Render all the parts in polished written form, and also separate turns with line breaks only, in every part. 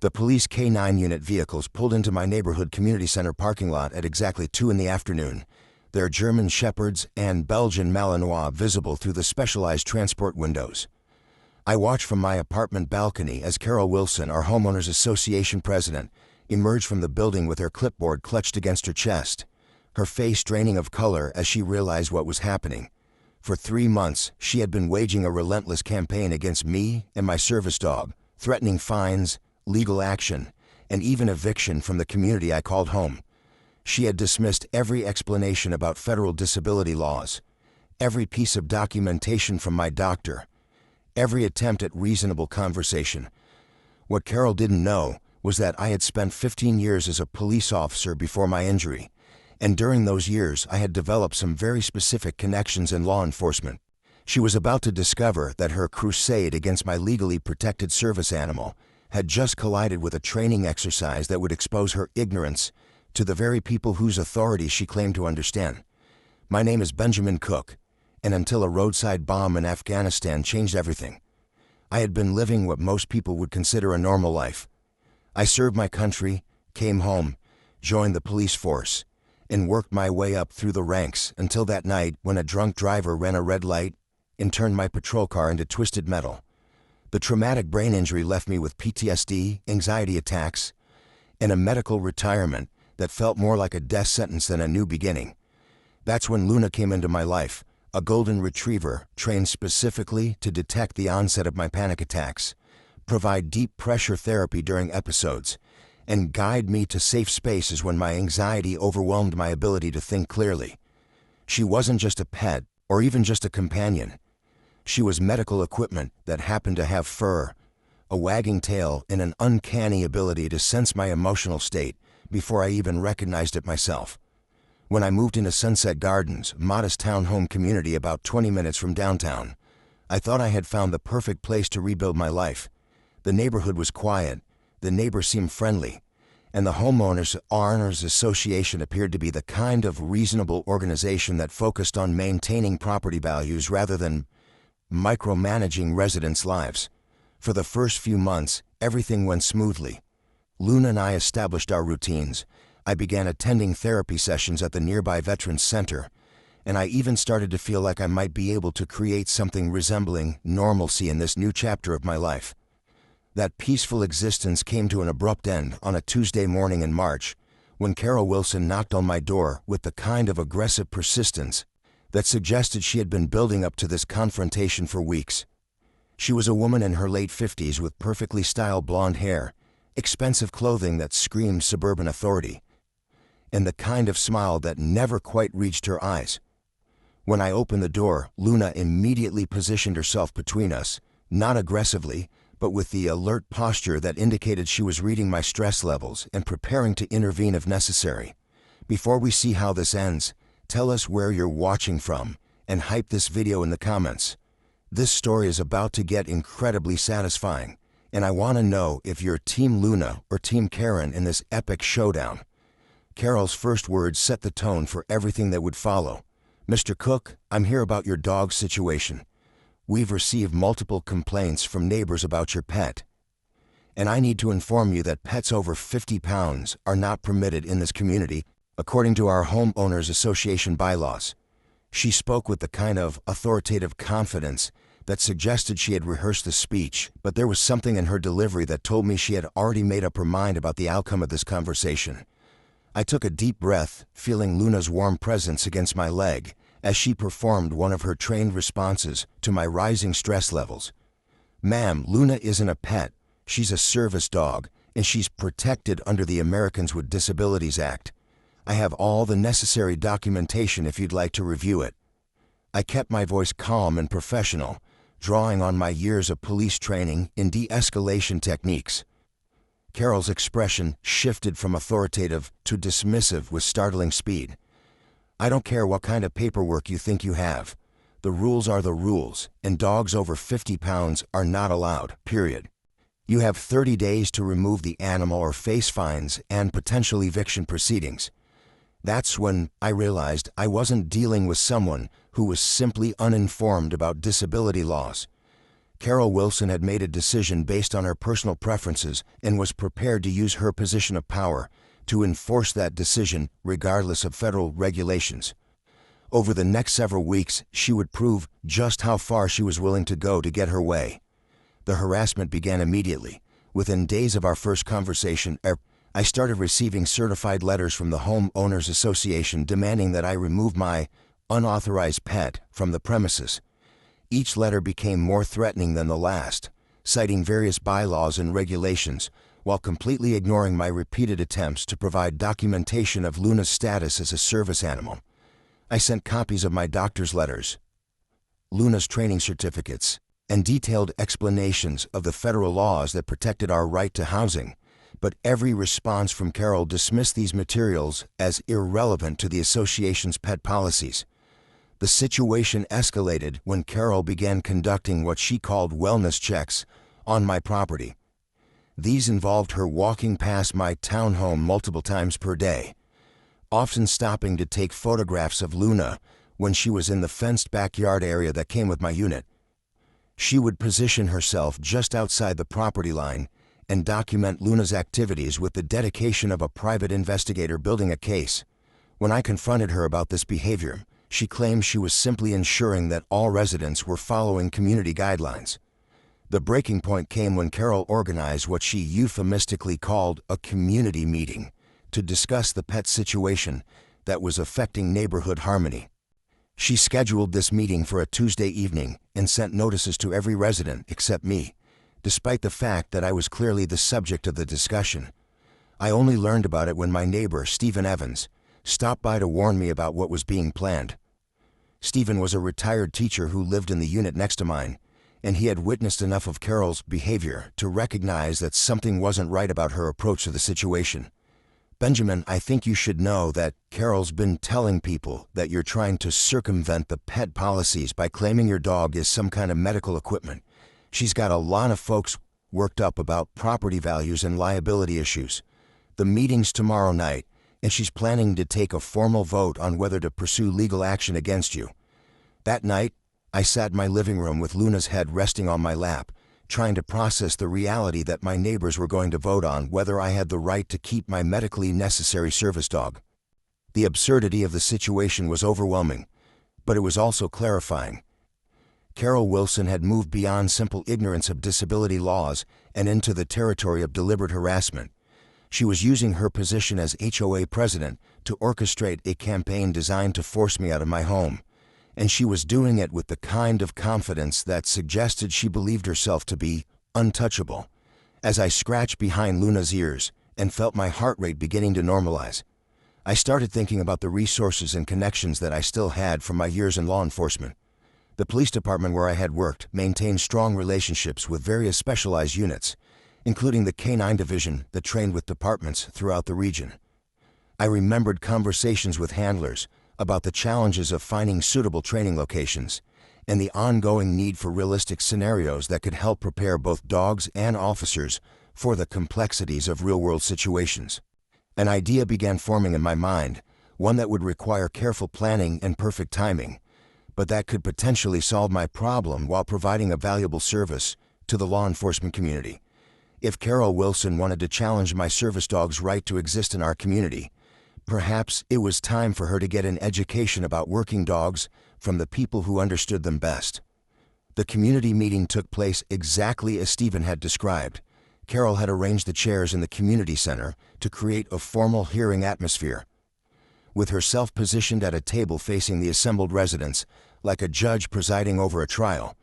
The police K9 unit vehicles pulled into my neighborhood community center parking lot at exactly 2 in the afternoon, their German Shepherds and Belgian Malinois visible through the specialized transport windows. I watched from my apartment balcony as Carol Wilson, our homeowners association president, emerged from the building with her clipboard clutched against her chest, her face draining of color as she realized what was happening. For 3 months, she had been waging a relentless campaign against me and my service dog, threatening fines, legal action, and even eviction from the community I called home. She had dismissed every explanation about federal disability laws, every piece of documentation from my doctor, every attempt at reasonable conversation. What Carol didn't know was that I had spent 15 years as a police officer before my injury, and during those years I had developed some very specific connections in law enforcement. She was about to discover that her crusade against my legally protected service animal had just collided with a training exercise that would expose her ignorance to the very people whose authority she claimed to understand. My name is Benjamin Cook, and until a roadside bomb in Afghanistan changed everything, I had been living what most people would consider a normal life. I served my country, came home, joined the police force, and worked my way up through the ranks until that night when a drunk driver ran a red light and turned my patrol car into twisted metal. The traumatic brain injury left me with PTSD, anxiety attacks, and a medical retirement that felt more like a death sentence than a new beginning. That's when Luna came into my life, a golden retriever trained specifically to detect the onset of my panic attacks, provide deep pressure therapy during episodes, and guide me to safe spaces when my anxiety overwhelmed my ability to think clearly. She wasn't just a pet or even just a companion. She was medical equipment that happened to have fur, a wagging tail, and an uncanny ability to sense my emotional state before I even recognized it myself. When I moved into Sunset Gardens, a modest townhome community about 20 minutes from downtown, I thought I had found the perfect place to rebuild my life. The neighborhood was quiet, the neighbors seemed friendly, and the homeowners association appeared to be the kind of reasonable organization that focused on maintaining property values rather than micromanaging residents' lives. For the first few months, everything went smoothly. Luna and I established our routines. I began attending therapy sessions at the nearby Veterans Center, and I even started to feel like I might be able to create something resembling normalcy in this new chapter of my life. That peaceful existence came to an abrupt end on a Tuesday morning in March, when Carol Wilson knocked on my door with the kind of aggressive persistence that suggested she had been building up to this confrontation for weeks. She was a woman in her late 50s with perfectly styled blonde hair, expensive clothing that screamed suburban authority, and the kind of smile that never quite reached her eyes. When I opened the door, Luna immediately positioned herself between us, not aggressively, but with the alert posture that indicated she was reading my stress levels and preparing to intervene if necessary. Before we see how this ends, tell us where you're watching from and hype this video in the comments. This story is about to get incredibly satisfying, and I want to know if you're Team Luna or Team Karen in this epic showdown. Carol's first words set the tone for everything that would follow. "Mr. Cook, I'm here about your dog's situation. We've received multiple complaints from neighbors about your pet, and I need to inform you that pets over 50 pounds are not permitted in this community, according to our homeowners association bylaws." She spoke with the kind of authoritative confidence that suggested she had rehearsed the speech, but there was something in her delivery that told me she had already made up her mind about the outcome of this conversation. I took a deep breath, feeling Luna's warm presence against my leg as she performed one of her trained responses to my rising stress levels. "Ma'am, Luna isn't a pet. She's a service dog, and she's protected under the Americans with Disabilities Act. I have all the necessary documentation if you'd like to review it." I kept my voice calm and professional, drawing on my years of police training in de-escalation techniques. Carol's expression shifted from authoritative to dismissive with startling speed. "I don't care what kind of paperwork you think you have. The rules are the rules, and dogs over 50 pounds are not allowed, period. You have 30 days to remove the animal or face fines and potential eviction proceedings." That's when I realized I wasn't dealing with someone who was simply uninformed about disability laws. Carol Wilson had made a decision based on her personal preferences and was prepared to use her position of power to enforce that decision regardless of federal regulations. Over the next several weeks, she would prove just how far she was willing to go to get her way. The harassment began immediately. Within days of our first conversation, I started receiving certified letters from the Home Owners Association demanding that I remove my unauthorized pet from the premises. Each letter became more threatening than the last, citing various bylaws and regulations, while completely ignoring my repeated attempts to provide documentation of Luna's status as a service animal. I sent copies of my doctor's letters, Luna's training certificates, and detailed explanations of the federal laws that protected our right to housing, but every response from Carol dismissed these materials as irrelevant to the association's pet policies. The situation escalated when Carol began conducting what she called wellness checks on my property. These involved her walking past my townhome multiple times per day, often stopping to take photographs of Luna when she was in the fenced backyard area that came with my unit. She would position herself just outside the property line and document Luna's activities with the dedication of a private investigator building a case. When I confronted her about this behavior, she claimed she was simply ensuring that all residents were following community guidelines. The breaking point came when Carol organized what she euphemistically called a community meeting to discuss the pet situation that was affecting neighborhood harmony. She scheduled this meeting for a Tuesday evening and sent notices to every resident except me, despite the fact that I was clearly the subject of the discussion. I only learned about it when my neighbor, Stephen Evans, stopped by to warn me about what was being planned. Stephen was a retired teacher who lived in the unit next to mine, and he had witnessed enough of Carol's behavior to recognize that something wasn't right about her approach to the situation. "Benjamin, I think you should know that Carol's been telling people that you're trying to circumvent the pet policies by claiming your dog is some kind of medical equipment. She's got a lot of folks worked up about property values and liability issues. The meeting's tomorrow night, and she's planning to take a formal vote on whether to pursue legal action against you." That night, I sat in my living room with Luna's head resting on my lap, trying to process the reality that my neighbors were going to vote on whether I had the right to keep my medically necessary service dog. The absurdity of the situation was overwhelming, but it was also clarifying. Carol Wilson had moved beyond simple ignorance of disability laws and into the territory of deliberate harassment. She was using her position as HOA president to orchestrate a campaign designed to force me out of my home, and she was doing it with the kind of confidence that suggested she believed herself to be untouchable. As I scratched behind Luna's ears and felt my heart rate beginning to normalize, I started thinking about the resources and connections that I still had from my years in law enforcement. The police department where I had worked maintained strong relationships with various specialized units, including the K-9 division that trained with departments throughout the region. I remembered conversations with handlers about the challenges of finding suitable training locations and the ongoing need for realistic scenarios that could help prepare both dogs and officers for the complexities of real-world situations. An idea began forming in my mind, one that would require careful planning and perfect timing, but that could potentially solve my problem while providing a valuable service to the law enforcement community. If Carol Wilson wanted to challenge my service dog's right to exist in our community, perhaps it was time for her to get an education about working dogs from the people who understood them best. The community meeting took place exactly as Stephen had described. Carol had arranged the chairs in the community center to create a formal hearing atmosphere. With herself positioned at a table facing the assembled residents, like a judge presiding over a trial,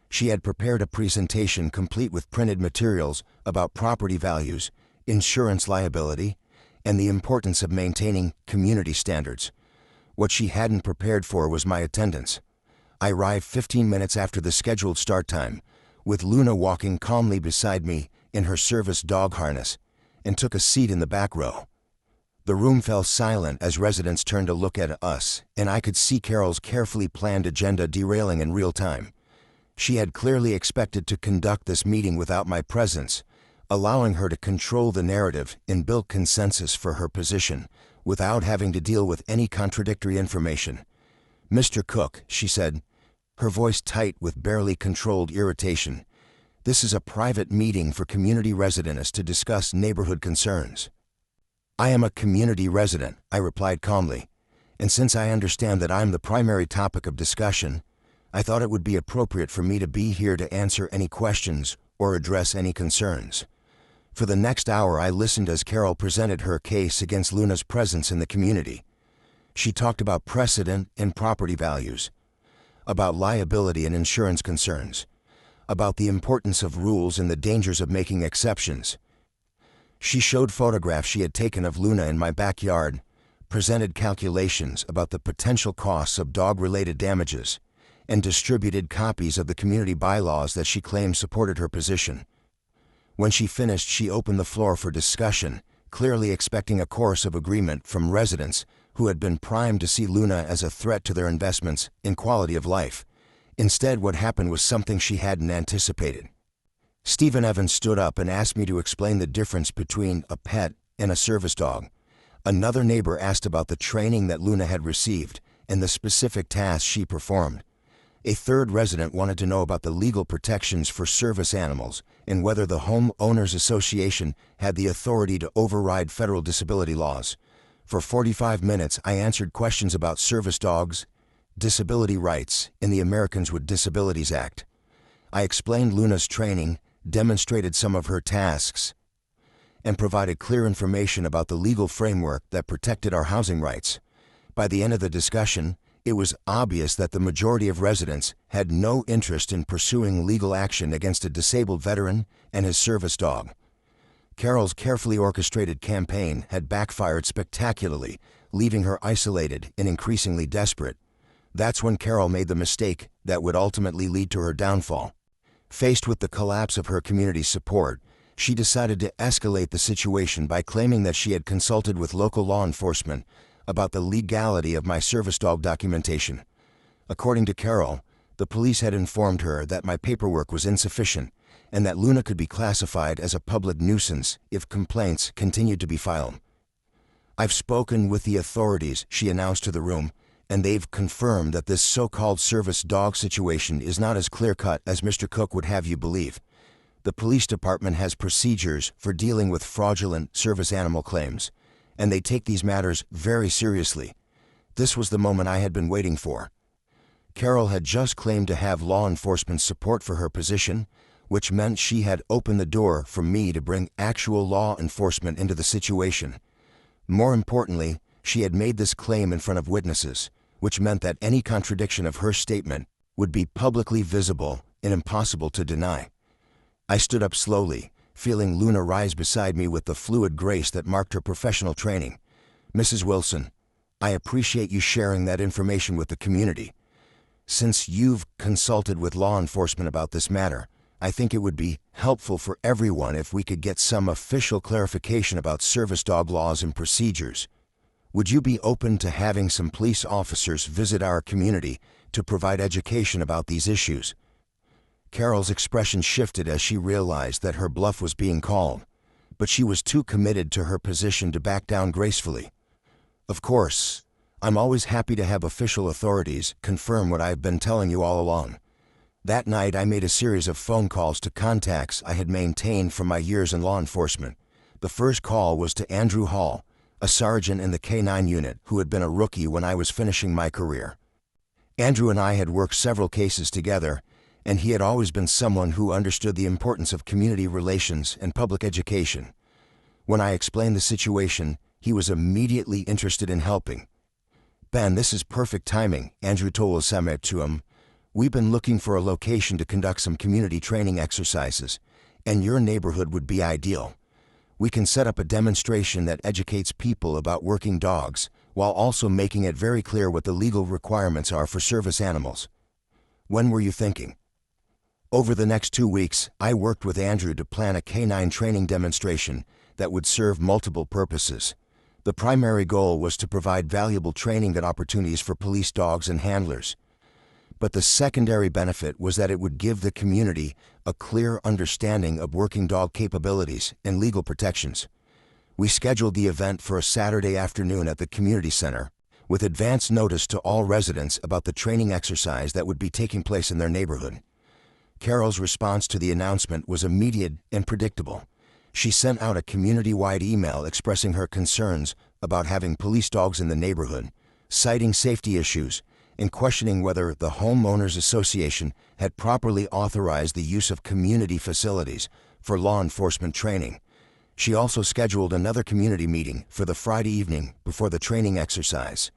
she had prepared a presentation complete with printed materials about property values, insurance liability, and the importance of maintaining community standards. What she hadn't prepared for was my attendance. I arrived 15 minutes after the scheduled start time, with Luna walking calmly beside me in her service dog harness, and took a seat in the back row. The room fell silent as residents turned to look at us, and I could see Carol's carefully planned agenda derailing in real time. She had clearly expected to conduct this meeting without my presence, allowing her to control the narrative and build consensus for her position without having to deal with any contradictory information. "Mr. Cook," she said, her voice tight with barely controlled irritation. "This is a private meeting for community residents to discuss neighborhood concerns." "I am a community resident," I replied calmly, "and since I understand that I'm the primary topic of discussion, I thought it would be appropriate for me to be here to answer any questions or address any concerns." For the next hour I listened as Carol presented her case against Luna's presence in the community. She talked about precedent and property values, about liability and insurance concerns, about the importance of rules and the dangers of making exceptions. She showed photographs she had taken of Luna in my backyard, presented calculations about the potential costs of dog-related damages, and distributed copies of the community bylaws that she claimed supported her position. When she finished, she opened the floor for discussion, clearly expecting a chorus of agreement from residents who had been primed to see Luna as a threat to their investments in quality of life. Instead, what happened was something she hadn't anticipated. Stephen Evans stood up and asked me to explain the difference between a pet and a service dog. Another neighbor asked about the training that Luna had received and the specific tasks she performed. A third resident wanted to know about the legal protections for service animals and whether the Homeowners Association had the authority to override federal disability laws. For 45 minutes, I answered questions about service dogs, disability rights, and the Americans with Disabilities Act. I explained Luna's training, demonstrated some of her tasks, and provided clear information about the legal framework that protected our housing rights. By the end of the discussion, it was obvious that the majority of residents had no interest in pursuing legal action against a disabled veteran and his service dog. Carol's carefully orchestrated campaign had backfired spectacularly, leaving her isolated and increasingly desperate. That's when Carol made the mistake that would ultimately lead to her downfall. Faced with the collapse of her community's support, she decided to escalate the situation by claiming that she had consulted with local law enforcement about the legality of my service dog documentation. According to Carol, the police had informed her that my paperwork was insufficient and that Luna could be classified as a public nuisance if complaints continued to be filed. "I've spoken with the authorities," she announced to the room, "and they've confirmed that this so-called service dog situation is not as clear-cut as Mr. Cook would have you believe. The police department has procedures for dealing with fraudulent service animal claims, and they take these matters very seriously." This was the moment I had been waiting for. Carol had just claimed to have law enforcement support for her position, which meant she had opened the door for me to bring actual law enforcement into the situation. More importantly, she had made this claim in front of witnesses, which meant that any contradiction of her statement would be publicly visible and impossible to deny. I stood up slowly, feeling Luna rise beside me with the fluid grace that marked her professional training. "Mrs. Wilson, I appreciate you sharing that information with the community. Since you've consulted with law enforcement about this matter, I think it would be helpful for everyone if we could get some official clarification about service dog laws and procedures. Would you be open to having some police officers visit our community to provide education about these issues?" Carol's expression shifted as she realized that her bluff was being called, but she was too committed to her position to back down gracefully. "Of course, I'm always happy to have official authorities confirm what I've been telling you all along." That night, I made a series of phone calls to contacts I had maintained from my years in law enforcement. The first call was to Andrew Hall, a sergeant in the K-9 unit who had been a rookie when I was finishing my career. Andrew and I had worked several cases together, and he had always been someone who understood the importance of community relations and public education. When I explained the situation, he was immediately interested in helping. "Ben, this is perfect timing," Andrew told Samet to him. "We've been looking for a location to conduct some community training exercises, and your neighborhood would be ideal. We can set up a demonstration that educates people about working dogs, while also making it very clear what the legal requirements are for service animals. When were you thinking?" Over the next 2 weeks, I worked with Andrew to plan a canine training demonstration that would serve multiple purposes. The primary goal was to provide valuable training and opportunities for police dogs and handlers. But the secondary benefit was that it would give the community a clear understanding of working dog capabilities and legal protections. We scheduled the event for a Saturday afternoon at the community center, with advance notice to all residents about the training exercise that would be taking place in their neighborhood. Carol's response to the announcement was immediate and predictable. She sent out a community-wide email expressing her concerns about having police dogs in the neighborhood, citing safety issues, and questioning whether the Homeowners Association had properly authorized the use of community facilities for law enforcement training. She also scheduled another community meeting for the Friday evening before the training exercise,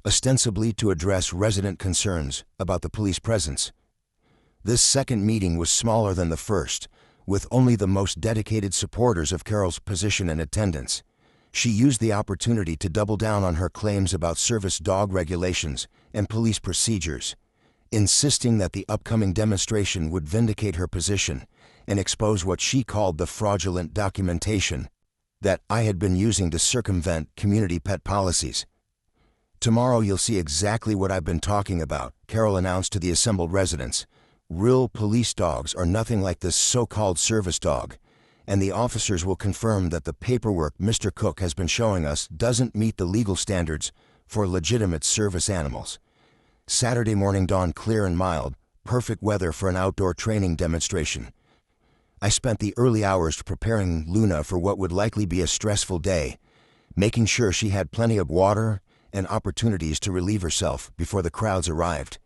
ostensibly to address resident concerns about the police presence. This second meeting was smaller than the first, with only the most dedicated supporters of Carol's position in attendance. She used the opportunity to double down on her claims about service dog regulations and police procedures, insisting that the upcoming demonstration would vindicate her position and expose what she called the fraudulent documentation that I had been using to circumvent community pet policies. "Tomorrow you'll see exactly what I've been talking about," Carol announced to the assembled residents. "Real police dogs are nothing like this so-called service dog, and the officers will confirm that the paperwork Mr. Cook has been showing us doesn't meet the legal standards for legitimate service animals." Saturday morning dawned clear and mild, perfect weather for an outdoor training demonstration. I spent the early hours preparing Luna for what would likely be a stressful day, making sure she had plenty of water and opportunities to relieve herself before the crowds arrived.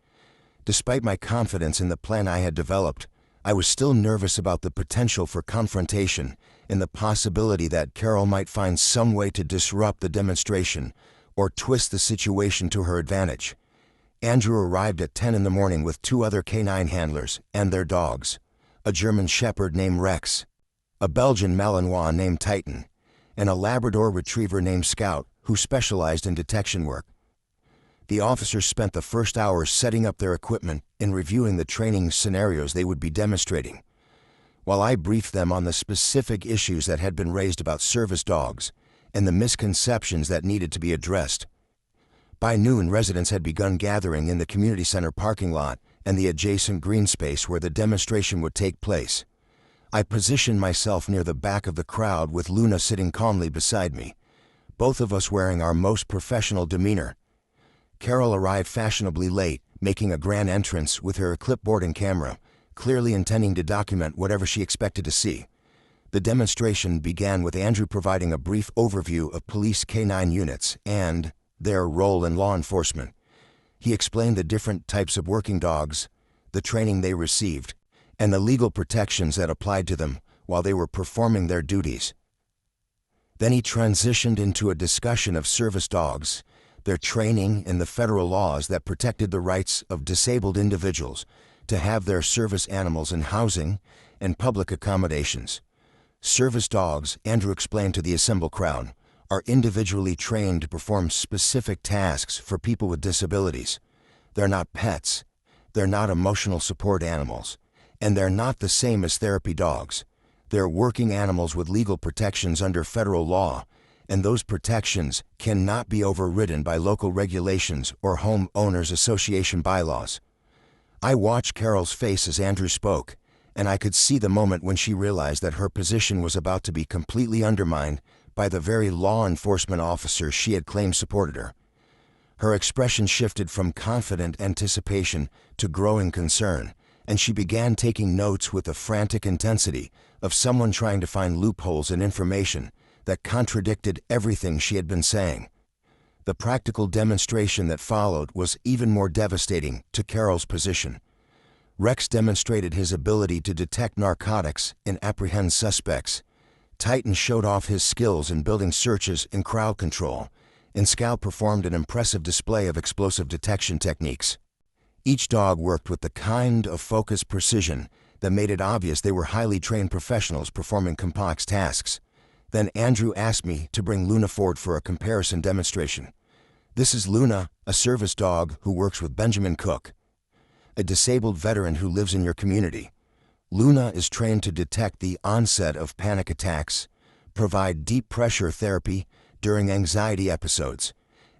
Despite my confidence in the plan I had developed, I was still nervous about the potential for confrontation and the possibility that Carol might find some way to disrupt the demonstration or twist the situation to her advantage. Andrew arrived at 10 in the morning with 2 other canine handlers and their dogs, a German Shepherd named Rex, a Belgian Malinois named Titan, and a Labrador Retriever named Scout, who specialized in detection work. The officers spent the first hours setting up their equipment and reviewing the training scenarios they would be demonstrating, while I briefed them on the specific issues that had been raised about service dogs and the misconceptions that needed to be addressed. By noon, residents had begun gathering in the community center parking lot and the adjacent green space where the demonstration would take place. I positioned myself near the back of the crowd with Luna sitting calmly beside me, both of us wearing our most professional demeanor. Carol arrived fashionably late, making a grand entrance with her clipboard and camera, clearly intending to document whatever she expected to see. The demonstration began with Andrew providing a brief overview of police canine units and their role in law enforcement. He explained the different types of working dogs, the training they received, and the legal protections that applied to them while they were performing their duties. Then he transitioned into a discussion of service dogs, their training, and the federal laws that protected the rights of disabled individuals to have their service animals in housing and public accommodations. Service dogs, Andrew explained to the assembled crowd, are individually trained to perform specific tasks for people with disabilities. They're not pets, they're not emotional support animals, and they're not the same as therapy dogs. They're working animals with legal protections under federal law, and those protections cannot be overridden by local regulations or homeowners association bylaws. I watched Carol's face as Andrew spoke, and I could see the moment when she realized that her position was about to be completely undermined by the very law enforcement officer she had claimed supported her. Her expression shifted from confident anticipation to growing concern, and she began taking notes with the frantic intensity of someone trying to find loopholes in information that contradicted everything she had been saying. The practical demonstration that followed was even more devastating to Carol's position. Rex demonstrated his ability to detect narcotics and apprehend suspects. Titan showed off his skills in building searches and crowd control, and Scout performed an impressive display of explosive detection techniques. Each dog worked with the kind of focused precision that made it obvious they were highly trained professionals performing complex tasks. Then Andrew asked me to bring Luna forward for a comparison demonstration. "This is Luna, a service dog who works with Benjamin Cook, a disabled veteran who lives in your community. Luna is trained to detect the onset of panic attacks, provide deep pressure therapy during anxiety episodes,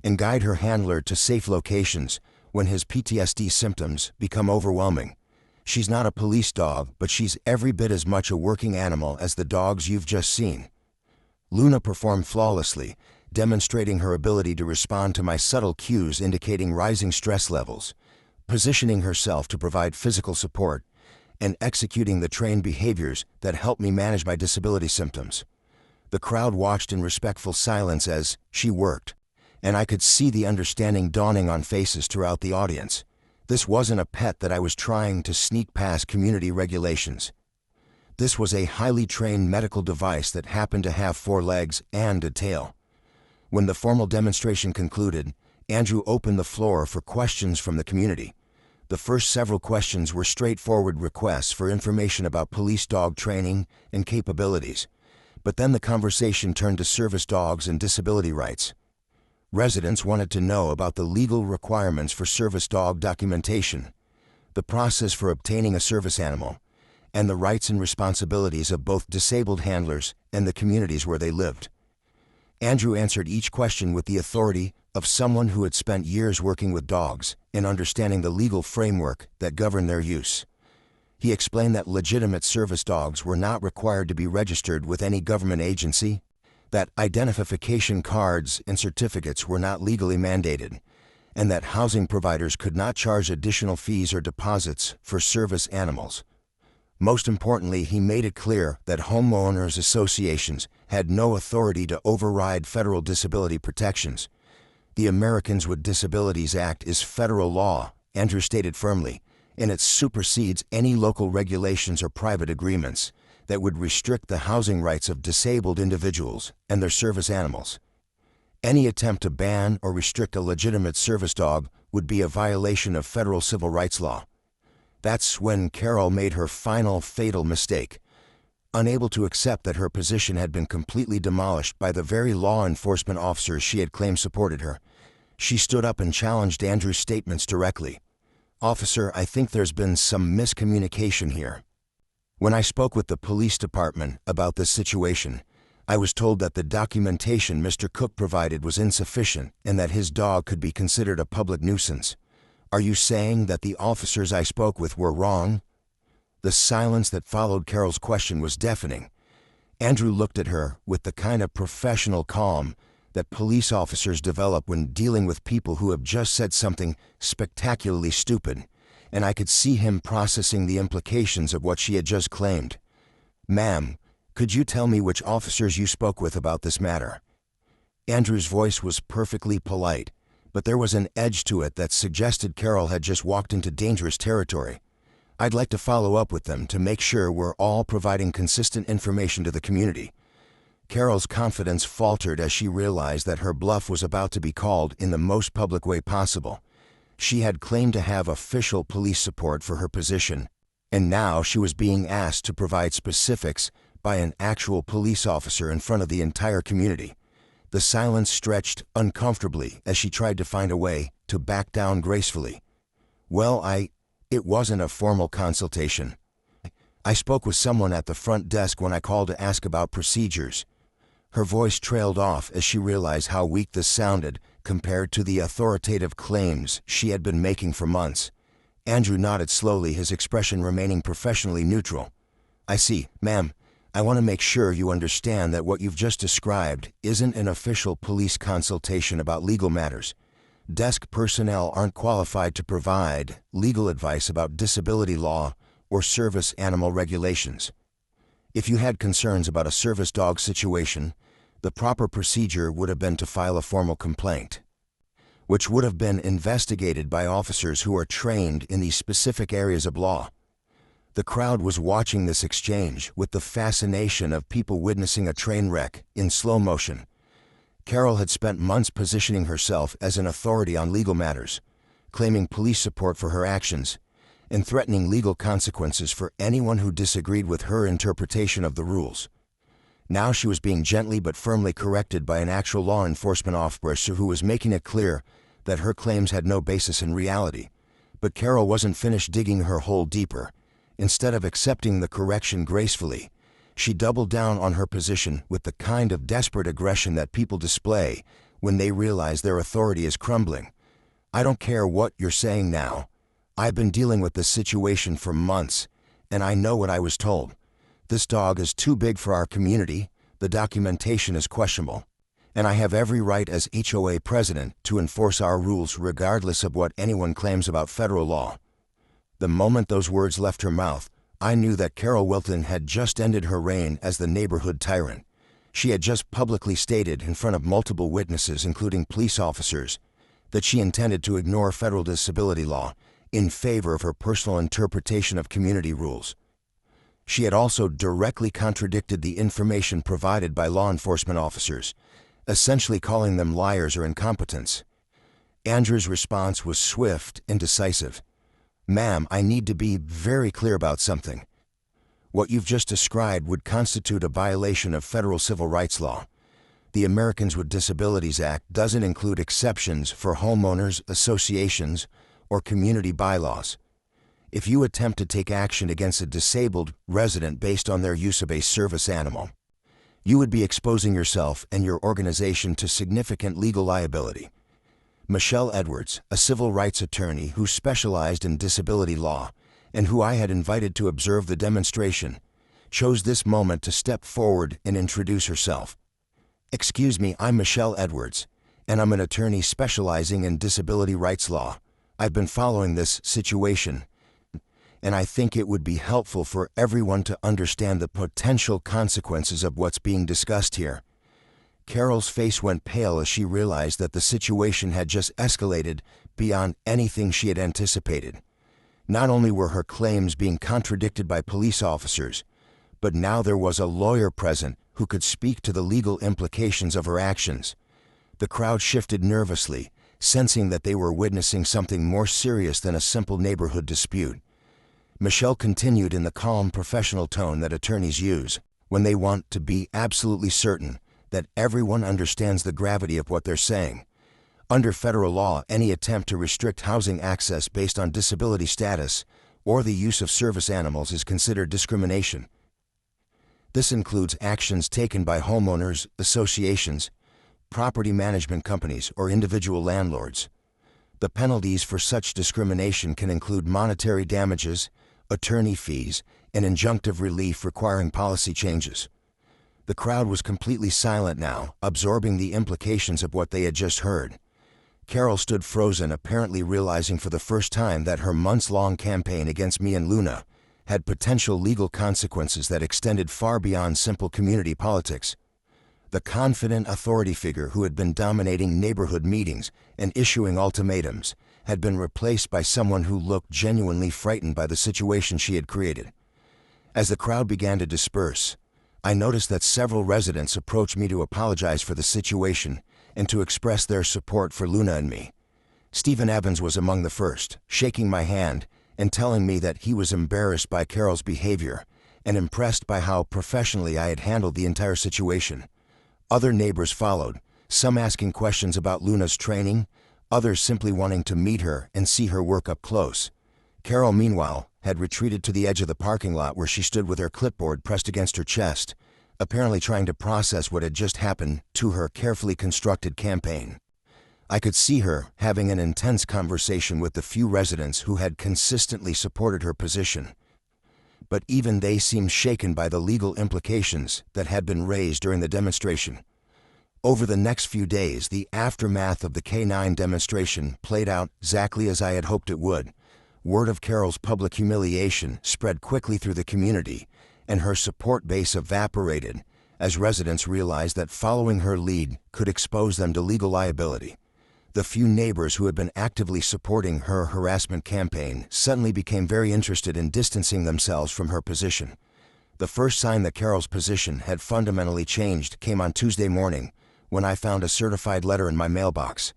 and guide her handler to safe locations when his PTSD symptoms become overwhelming. She's not a police dog, but she's every bit as much a working animal as the dogs you've just seen." Luna performed flawlessly, demonstrating her ability to respond to my subtle cues indicating rising stress levels, positioning herself to provide physical support, and executing the trained behaviors that help me manage my disability symptoms. The crowd watched in respectful silence as she worked, and I could see the understanding dawning on faces throughout the audience. This wasn't a pet that I was trying to sneak past community regulations. This was a highly trained medical device that happened to have 4 legs and a tail. When the formal demonstration concluded, Andrew opened the floor for questions from the community. The first several questions were straightforward requests for information about police dog training and capabilities, but then the conversation turned to service dogs and disability rights. Residents wanted to know about the legal requirements for service dog documentation, the process for obtaining a service animal, and the rights and responsibilities of both disabled handlers and the communities where they lived. Andrew answered each question with the authority of someone who had spent years working with dogs and understanding the legal framework that governed their use. He explained that legitimate service dogs were not required to be registered with any government agency, that identification cards and certificates were not legally mandated, and that housing providers could not charge additional fees or deposits for service animals. Most importantly, he made it clear that homeowners associations had no authority to override federal disability protections. The Americans with Disabilities Act is federal law, Andrew stated firmly, and it supersedes any local regulations or private agreements that would restrict the housing rights of disabled individuals and their service animals. Any attempt to ban or restrict a legitimate service dog would be a violation of federal civil rights law. That's when Carol made her final fatal mistake. Unable to accept that her position had been completely demolished by the very law enforcement officers she had claimed supported her, she stood up and challenged Andrew's statements directly. "Officer, I think there's been some miscommunication here. When I spoke with the police department about this situation, I was told that the documentation Mr. Cook provided was insufficient and that his dog could be considered a public nuisance. Are you saying that the officers I spoke with were wrong?" The silence that followed Carol's question was deafening. Andrew looked at her with the kind of professional calm that police officers develop when dealing with people who have just said something spectacularly stupid, and I could see him processing the implications of what she had just claimed. "Ma'am, could you tell me which officers you spoke with about this matter?" Andrew's voice was perfectly polite, but there was an edge to it that suggested Carol had just walked into dangerous territory. "I'd like to follow up with them to make sure we're all providing consistent information to the community." Carol's confidence faltered as she realized that her bluff was about to be called in the most public way possible. She had claimed to have official police support for her position, and now she was being asked to provide specifics by an actual police officer in front of the entire community. The silence stretched uncomfortably as she tried to find a way to back down gracefully. "Well, it wasn't a formal consultation. I spoke with someone at the front desk when I called to ask about procedures." Her voice trailed off as she realized how weak this sounded compared to the authoritative claims she had been making for months. Andrew nodded slowly, his expression remaining professionally neutral. "I see, ma'am. I want to make sure you understand that what you've just described isn't an official police consultation about legal matters. Desk personnel aren't qualified to provide legal advice about disability law or service animal regulations. If you had concerns about a service dog situation, the proper procedure would have been to file a formal complaint, which would have been investigated by officers who are trained in these specific areas of law." The crowd was watching this exchange with the fascination of people witnessing a train wreck in slow motion. Carol had spent months positioning herself as an authority on legal matters, claiming police support for her actions, and threatening legal consequences for anyone who disagreed with her interpretation of the rules. Now she was being gently but firmly corrected by an actual law enforcement officer who was making it clear that her claims had no basis in reality. But Carol wasn't finished digging her hole deeper. Instead of accepting the correction gracefully, she doubled down on her position with the kind of desperate aggression that people display when they realize their authority is crumbling. "I don't care what you're saying now. I've been dealing with this situation for months, and I know what I was told. This dog is too big for our community, the the documentation is questionable, and I have every right as HOA president to enforce our rules regardless of what anyone claims about federal law. The moment those words left her mouth, I knew that Carol Wilton had just ended her reign as the neighborhood tyrant. She had just publicly stated in front of multiple witnesses, including police officers, that she intended to ignore federal disability law in favor of her personal interpretation of community rules. She had also directly contradicted the information provided by law enforcement officers, essentially calling them liars or incompetents. Andrew's response was swift and decisive. "Ma'am, I need to be very clear about something. What you've just described would constitute a violation of federal civil rights law. The Americans with Disabilities Act doesn't include exceptions for homeowners, associations, or community bylaws. If you attempt to take action against a disabled resident based on their use of a service animal, you would be exposing yourself and your organization to significant legal liability." Michelle Edwards, a civil rights attorney who specialized in disability law and who I had invited to observe the demonstration, chose this moment to step forward and introduce herself. "Excuse me, I'm Michelle Edwards, and I'm an attorney specializing in disability rights law. I've been following this situation, and I think it would be helpful for everyone to understand the potential consequences of what's being discussed here." Carol's face went pale as she realized that the situation had just escalated beyond anything she had anticipated. Not only were her claims being contradicted by police officers, but now there was a lawyer present who could speak to the legal implications of her actions. The crowd shifted nervously, sensing that they were witnessing something more serious than a simple neighborhood dispute. Michelle continued in the calm, professional tone that attorneys use when they want to be absolutely certain that everyone understands the gravity of what they're saying. Under federal law, any attempt to restrict housing access based on disability status or the use of service animals is considered discrimination. This includes actions taken by homeowners, associations, property management companies, or individual landlords. The penalties for such discrimination can include monetary damages, attorney fees, and injunctive relief requiring policy changes. The crowd was completely silent now, absorbing the implications of what they had just heard. Carol stood frozen, apparently realizing for the first time that her months-long campaign against me and Luna had potential legal consequences that extended far beyond simple community politics. The confident authority figure who had been dominating neighborhood meetings and issuing ultimatums had been replaced by someone who looked genuinely frightened by the situation she had created. As the crowd began to disperse, I noticed that several residents approached me to apologize for the situation and to express their support for Luna and me. Stephen Evans was among the first, shaking my hand and telling me that he was embarrassed by Carol's behavior and impressed by how professionally I had handled the entire situation. Other neighbors followed, some asking questions about Luna's training, others simply wanting to meet her and see her work up close. Carol, meanwhile, had retreated to the edge of the parking lot where she stood with her clipboard pressed against her chest, apparently trying to process what had just happened to her carefully constructed campaign. I could see her having an intense conversation with the few residents who had consistently supported her position. But even they seemed shaken by the legal implications that had been raised during the demonstration. Over the next few days, the aftermath of the K9 demonstration played out exactly as I had hoped it would. Word of Carol's public humiliation spread quickly through the community, and her support base evaporated as residents realized that following her lead could expose them to legal liability. The few neighbors who had been actively supporting her harassment campaign suddenly became very interested in distancing themselves from her position. The first sign that Carol's position had fundamentally changed came on Tuesday morning when I found a certified letter in my mailbox.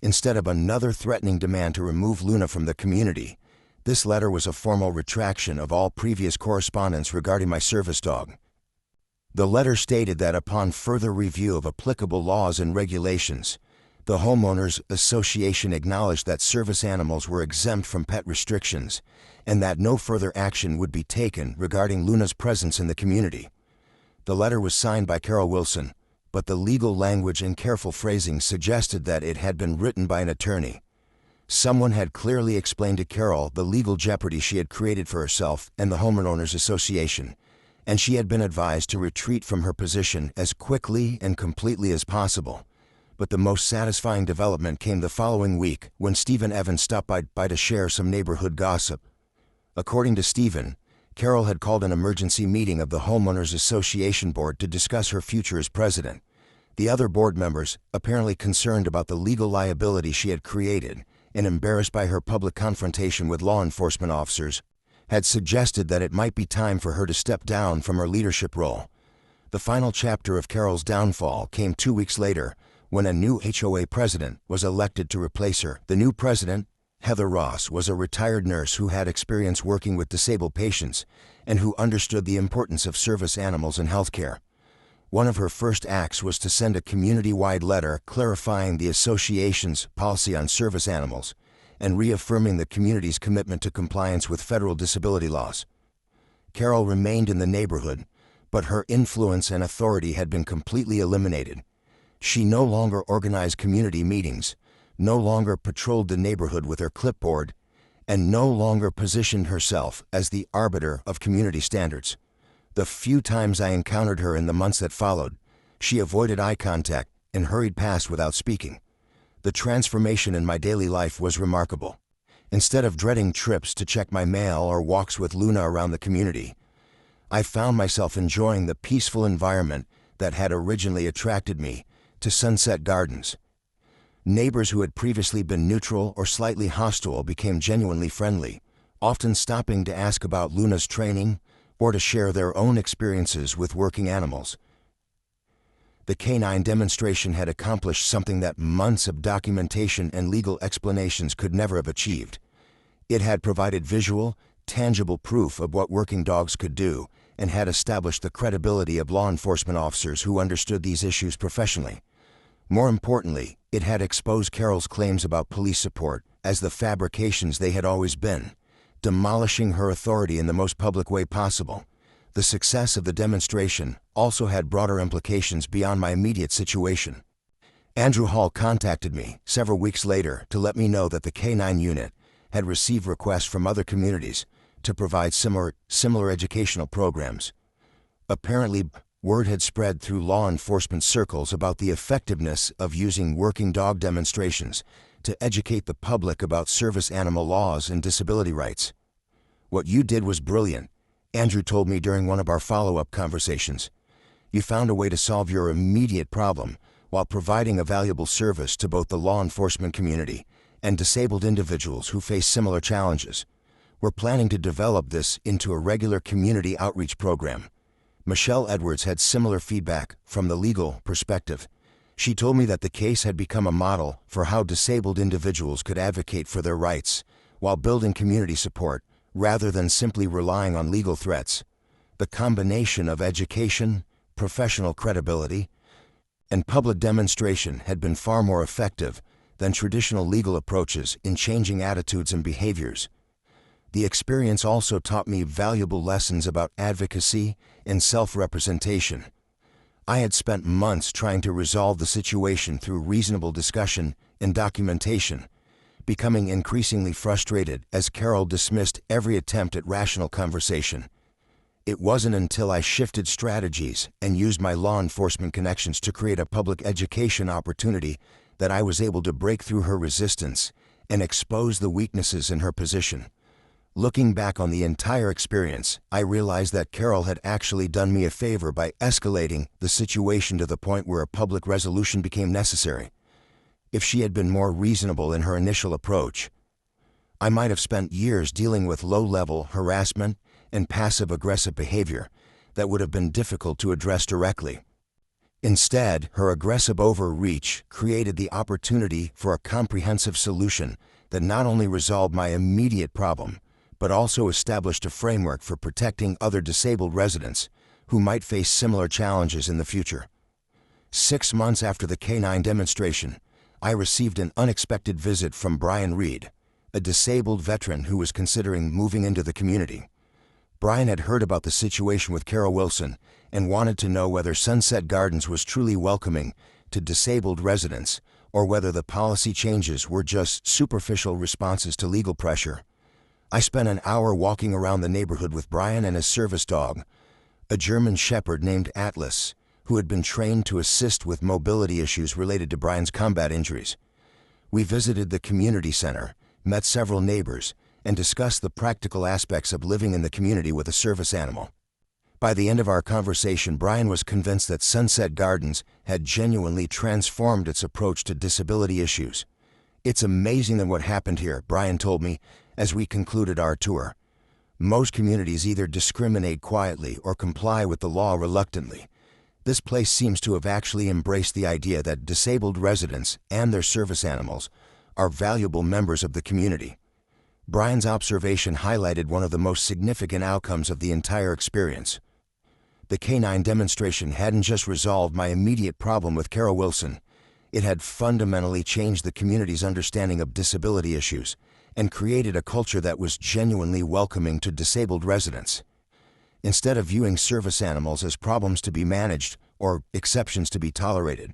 Instead of another threatening demand to remove Luna from the community, this letter was a formal retraction of all previous correspondence regarding my service dog. The letter stated that upon further review of applicable laws and regulations, the Homeowners Association acknowledged that service animals were exempt from pet restrictions and that no further action would be taken regarding Luna's presence in the community. The letter was signed by Carol Wilson, but the legal language and careful phrasing suggested that it had been written by an attorney. Someone had clearly explained to Carol the legal jeopardy she had created for herself and the Homeowners Association, and she had been advised to retreat from her position as quickly and completely as possible. But the most satisfying development came the following week when Stephen Evans stopped by to share some neighborhood gossip. According to Stephen, Carol had called an emergency meeting of the Homeowners Association Board to discuss her future as president. The other board members, apparently concerned about the legal liability she had created and embarrassed by her public confrontation with law enforcement officers, had suggested that it might be time for her to step down from her leadership role. The final chapter of Carol's downfall came 2 weeks later when a new HOA president was elected to replace her. The new president, Heather Ross, was a retired nurse who had experience working with disabled patients and who understood the importance of service animals in healthcare. One of her first acts was to send a community-wide letter clarifying the association's policy on service animals and reaffirming the community's commitment to compliance with federal disability laws. Carol remained in the neighborhood, but her influence and authority had been completely eliminated. She no longer organized community meetings, no longer patrolled the neighborhood with her clipboard, and no longer positioned herself as the arbiter of community standards. The few times I encountered her in the months that followed, she avoided eye contact and hurried past without speaking. The transformation in my daily life was remarkable. Instead of dreading trips to check my mail or walks with Luna around the community, I found myself enjoying the peaceful environment that had originally attracted me to Sunset Gardens. Neighbors who had previously been neutral or slightly hostile became genuinely friendly, often stopping to ask about Luna's training or to share their own experiences with working animals. The canine demonstration had accomplished something that months of documentation and legal explanations could never have achieved. It had provided visual, tangible proof of what working dogs could do and had established the credibility of law enforcement officers who understood these issues professionally. More importantly, it had exposed Carol's claims about police support as the fabrications they had always been, demolishing her authority in the most public way possible. The success of the demonstration also had broader implications beyond my immediate situation. Andrew Hall contacted me several weeks later to let me know that the K-9 unit had received requests from other communities to provide similar educational programs. Apparently, word had spread through law enforcement circles about the effectiveness of using working dog demonstrations to educate the public about service animal laws and disability rights. "What you did was brilliant," Andrew told me during one of our follow-up conversations. "You found a way to solve your immediate problem while providing a valuable service to both the law enforcement community and disabled individuals who face similar challenges. We're planning to develop this into a regular community outreach program." Michelle Edwards had similar feedback from the legal perspective. She told me that the case had become a model for how disabled individuals could advocate for their rights while building community support rather than simply relying on legal threats. The combination of education, professional credibility, and public demonstration had been far more effective than traditional legal approaches in changing attitudes and behaviors. The experience also taught me valuable lessons about advocacy and self-representation. I had spent months trying to resolve the situation through reasonable discussion and documentation, becoming increasingly frustrated as Carol dismissed every attempt at rational conversation. It wasn't until I shifted strategies and used my law enforcement connections to create a public education opportunity that I was able to break through her resistance and expose the weaknesses in her position. Looking back on the entire experience, I realized that Carol had actually done me a favor by escalating the situation to the point where a public resolution became necessary. If she had been more reasonable in her initial approach, I might have spent years dealing with low-level harassment and passive-aggressive behavior that would have been difficult to address directly. Instead, her aggressive overreach created the opportunity for a comprehensive solution that not only resolved my immediate problem, but also established a framework for protecting other disabled residents who might face similar challenges in the future. 6 months after the K-9 demonstration, I received an unexpected visit from Brian Reed, a disabled veteran who was considering moving into the community. Brian had heard about the situation with Carol Wilson and wanted to know whether Sunset Gardens was truly welcoming to disabled residents or whether the policy changes were just superficial responses to legal pressure. I spent an hour walking around the neighborhood with Brian and his service dog, a German Shepherd named Atlas, who had been trained to assist with mobility issues related to Brian's combat injuries. We visited the community center, met several neighbors, and discussed the practical aspects of living in the community with a service animal. By the end of our conversation, Brian was convinced that Sunset Gardens had genuinely transformed its approach to disability issues. "It's amazing what happened here," Brian told me as we concluded our tour. "Most communities either discriminate quietly or comply with the law reluctantly. This place seems to have actually embraced the idea that disabled residents and their service animals are valuable members of the community." Brian's observation highlighted one of the most significant outcomes of the entire experience. The canine demonstration hadn't just resolved my immediate problem with Carol Wilson. It had fundamentally changed the community's understanding of disability issues and created a culture that was genuinely welcoming to disabled residents. Instead of viewing service animals as problems to be managed or exceptions to be tolerated,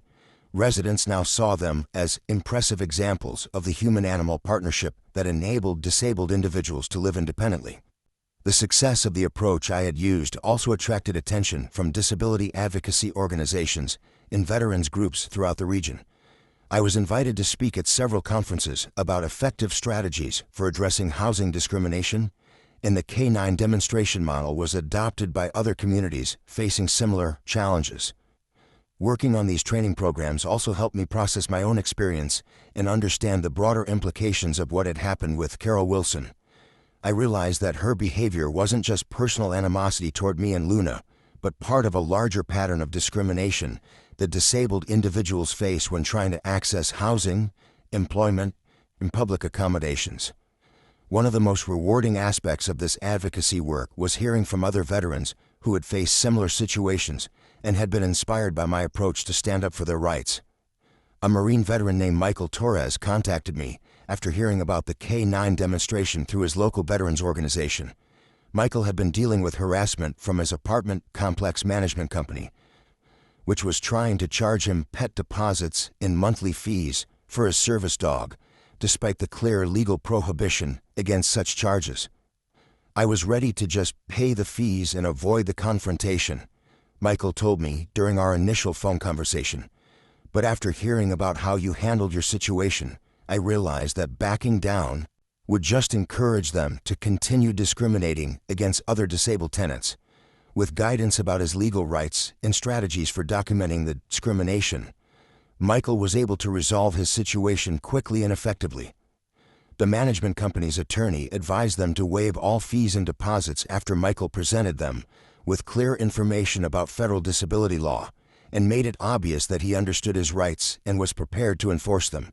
residents now saw them as impressive examples of the human-animal partnership that enabled disabled individuals to live independently. The success of the approach I had used also attracted attention from disability advocacy organizations and veterans groups throughout the region. I was invited to speak at several conferences about effective strategies for addressing housing discrimination, and the canine demonstration model was adopted by other communities facing similar challenges. Working on these training programs also helped me process my own experience and understand the broader implications of what had happened with Carol Wilson. I realized that her behavior wasn't just personal animosity toward me and Luna, but part of a larger pattern of discrimination that disabled individuals face when trying to access housing, employment, and public accommodations. One of the most rewarding aspects of this advocacy work was hearing from other veterans who had faced similar situations and had been inspired by my approach to stand up for their rights. A Marine veteran named Michael Torres contacted me after hearing about the K9 demonstration through his local veterans organization. Michael had been dealing with harassment from his apartment complex management company, which was trying to charge him pet deposits in monthly fees for his service dog, despite the clear legal prohibition against such charges. "I was ready to just pay the fees and avoid the confrontation," Michael told me during our initial phone conversation. "But after hearing about how you handled your situation, I realized that backing down would just encourage them to continue discriminating against other disabled tenants." With guidance about his legal rights and strategies for documenting the discrimination, Michael was able to resolve his situation quickly and effectively. The management company's attorney advised them to waive all fees and deposits after Michael presented them with clear information about federal disability law and made it obvious that he understood his rights and was prepared to enforce them.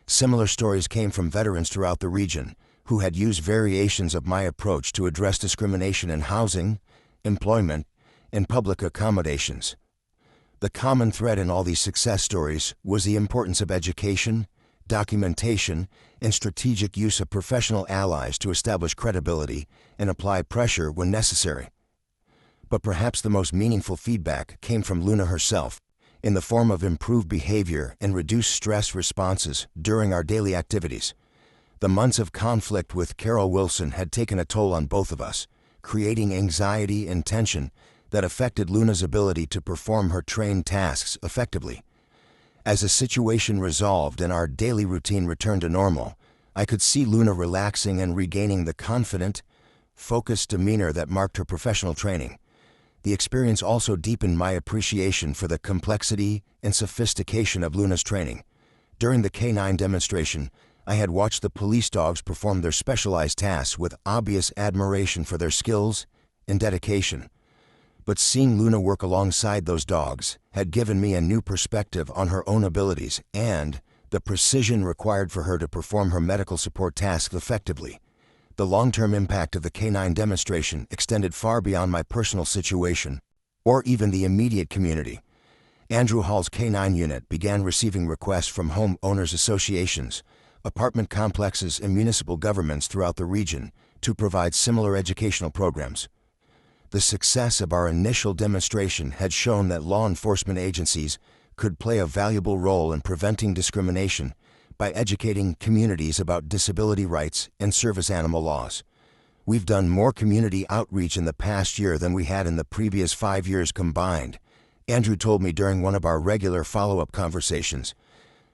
Similar stories came from veterans throughout the region who had used variations of my approach to address discrimination in housing, employment, and public accommodations. The common thread in all these success stories was the importance of education, documentation, and strategic use of professional allies to establish credibility and apply pressure when necessary. But perhaps the most meaningful feedback came from Luna herself, in the form of improved behavior and reduced stress responses during our daily activities. The months of conflict with Carol Wilson had taken a toll on both of us, creating anxiety and tension that affected Luna's ability to perform her trained tasks effectively. As the situation resolved and our daily routine returned to normal, I could see Luna relaxing and regaining the confident, focused demeanor that marked her professional training. The experience also deepened my appreciation for the complexity and sophistication of Luna's training. During the K9 demonstration, I had watched the police dogs perform their specialized tasks with obvious admiration for their skills and dedication. But seeing Luna work alongside those dogs had given me a new perspective on her own abilities and the precision required for her to perform her medical support tasks effectively. The long-term impact of the K9 demonstration extended far beyond my personal situation, or even the immediate community. Andrew Hall's K9 unit began receiving requests from homeowners associations, apartment complexes, and municipal governments throughout the region to provide similar educational programs. The success of our initial demonstration had shown that law enforcement agencies could play a valuable role in preventing discrimination by educating communities about disability rights and service animal laws. We've done more community outreach in the past year than we had in the previous 5 years combined, Andrew told me during one of our regular follow-up conversations.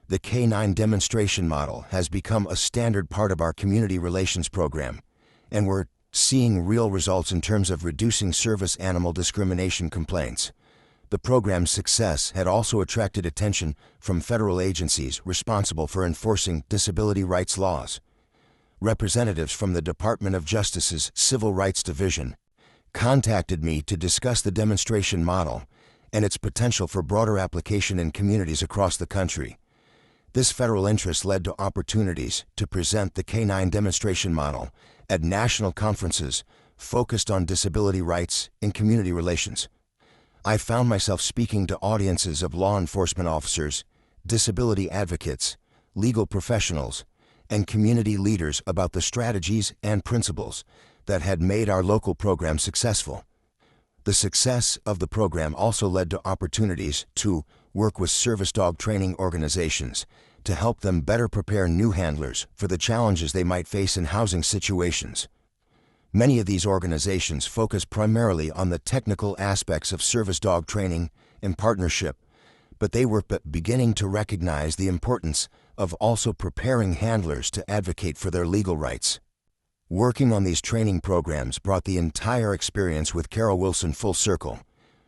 The K9 demonstration model has become a standard part of our community relations program, and we're seeing real results in terms of reducing service animal discrimination complaints. The program's success had also attracted attention from federal agencies responsible for enforcing disability rights laws. Representatives from the Department of Justice's Civil Rights Division contacted me to discuss the demonstration model and its potential for broader application in communities across the country. This federal interest led to opportunities to present the K9 demonstration model at national conferences focused on disability rights and community relations. I found myself speaking to audiences of law enforcement officers, disability advocates, legal professionals, and community leaders about the strategies and principles that had made our local program successful. The success of the program also led to opportunities to work with service dog training organizations to help them better prepare new handlers for the challenges they might face in housing situations. Many of these organizations focus primarily on the technical aspects of service dog training and partnership, but they were beginning to recognize the importance of also preparing handlers to advocate for their legal rights. Working on these training programs brought the entire experience with Carol Wilson full circle.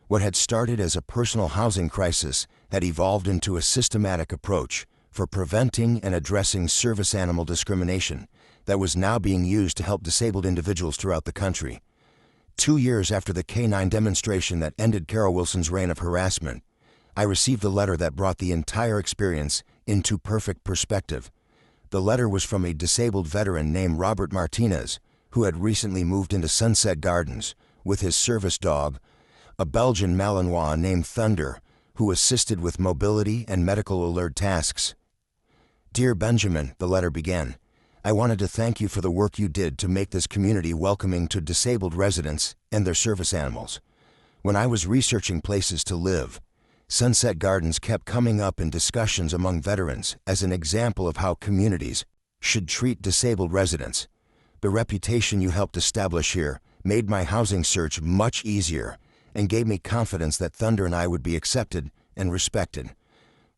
What had started as a personal housing crisis had evolved into a systematic approach for preventing and addressing service animal discrimination that was now being used to help disabled individuals throughout the country. 2 years after the K9 demonstration that ended Carol Wilson's reign of harassment, I received a letter that brought the entire experience into perfect perspective. The letter was from a disabled veteran named Robert Martinez, who had recently moved into Sunset Gardens with his service dog, a Belgian Malinois named Thunder, who assisted with mobility and medical alert tasks. "Dear Benjamin," the letter began, "I wanted to thank you for the work you did to make this community welcoming to disabled residents and their service animals. When I was researching places to live, Sunset Gardens kept coming up in discussions among veterans as an example of how communities should treat disabled residents. The reputation you helped establish here made my housing search much easier and gave me confidence that Thunder and I would be accepted and respected."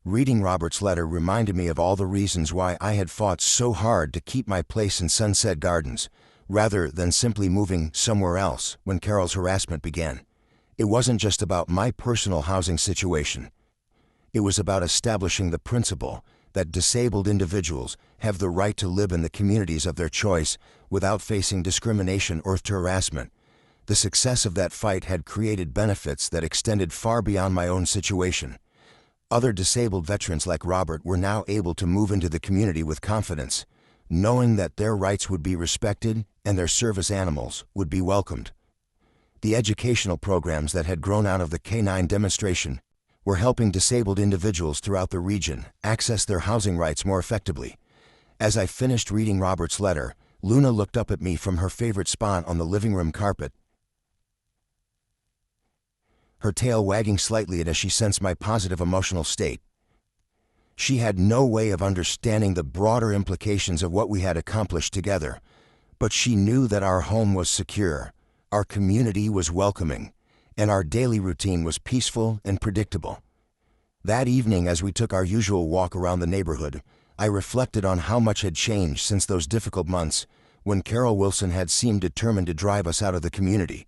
Reading Robert's letter reminded me of all the reasons why I had fought so hard to keep my place in Sunset Gardens, rather than simply moving somewhere else when Carol's harassment began. It wasn't just about my personal housing situation. It was about establishing the principle that disabled individuals have the right to live in the communities of their choice without facing discrimination or harassment. The success of that fight had created benefits that extended far beyond my own situation. Other disabled veterans like Robert were now able to move into the community with confidence, knowing that their rights would be respected and their service animals would be welcomed. The educational programs that had grown out of the K9 demonstration were helping disabled individuals throughout the region access their housing rights more effectively. As I finished reading Robert's letter, Luna looked up at me from her favorite spot on the living room carpet, her tail wagging slightly as she sensed my positive emotional state. She had no way of understanding the broader implications of what we had accomplished together, but she knew that our home was secure, our community was welcoming, and our daily routine was peaceful and predictable. That evening, as we took our usual walk around the neighborhood, I reflected on how much had changed since those difficult months when Carol Wilson had seemed determined to drive us out of the community.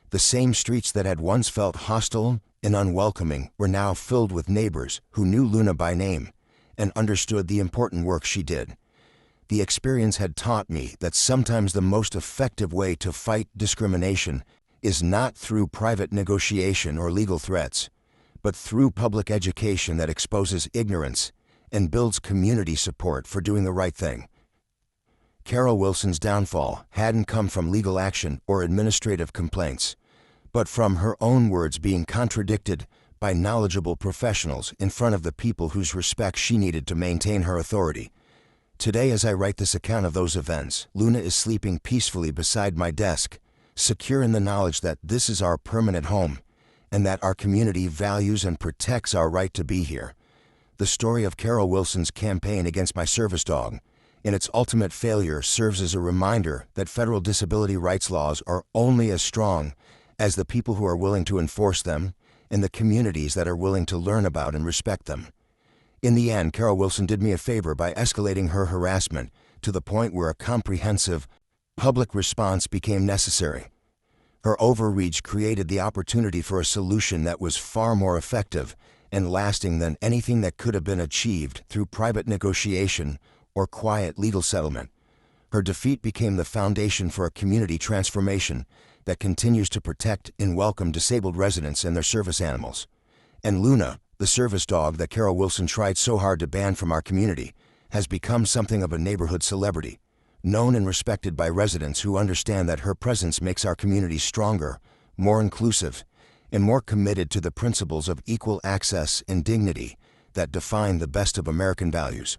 The same streets that had once felt hostile and unwelcoming were now filled with neighbors who knew Luna by name and understood the important work she did. The experience had taught me that sometimes the most effective way to fight discrimination is not through private negotiation or legal threats, but through public education that exposes ignorance and builds community support for doing the right thing. Carol Wilson's downfall hadn't come from legal action or administrative complaints, but from her own words being contradicted by knowledgeable professionals in front of the people whose respect she needed to maintain her authority. Today, as I write this account of those events, Luna is sleeping peacefully beside my desk, secure in the knowledge that this is our permanent home and that our community values and protects our right to be here. The story of Carol Wilson's campaign against my service dog in its ultimate failure, serves as a reminder that federal disability rights laws are only as strong as the people who are willing to enforce them and the communities that are willing to learn about and respect them. In the end, Carol Wilson did me a favor by escalating her harassment to the point where a comprehensive public response became necessary. Her overreach created the opportunity for a solution that was far more effective and lasting than anything that could have been achieved through private negotiation or quiet legal settlement. Her defeat became the foundation for a community transformation that continues to protect and welcome disabled residents and their service animals. And Luna, the service dog that Carol Wilson tried so hard to ban from our community, has become something of a neighborhood celebrity, known and respected by residents who understand that her presence makes our community stronger, more inclusive, and more committed to the principles of equal access and dignity that define the best of American values.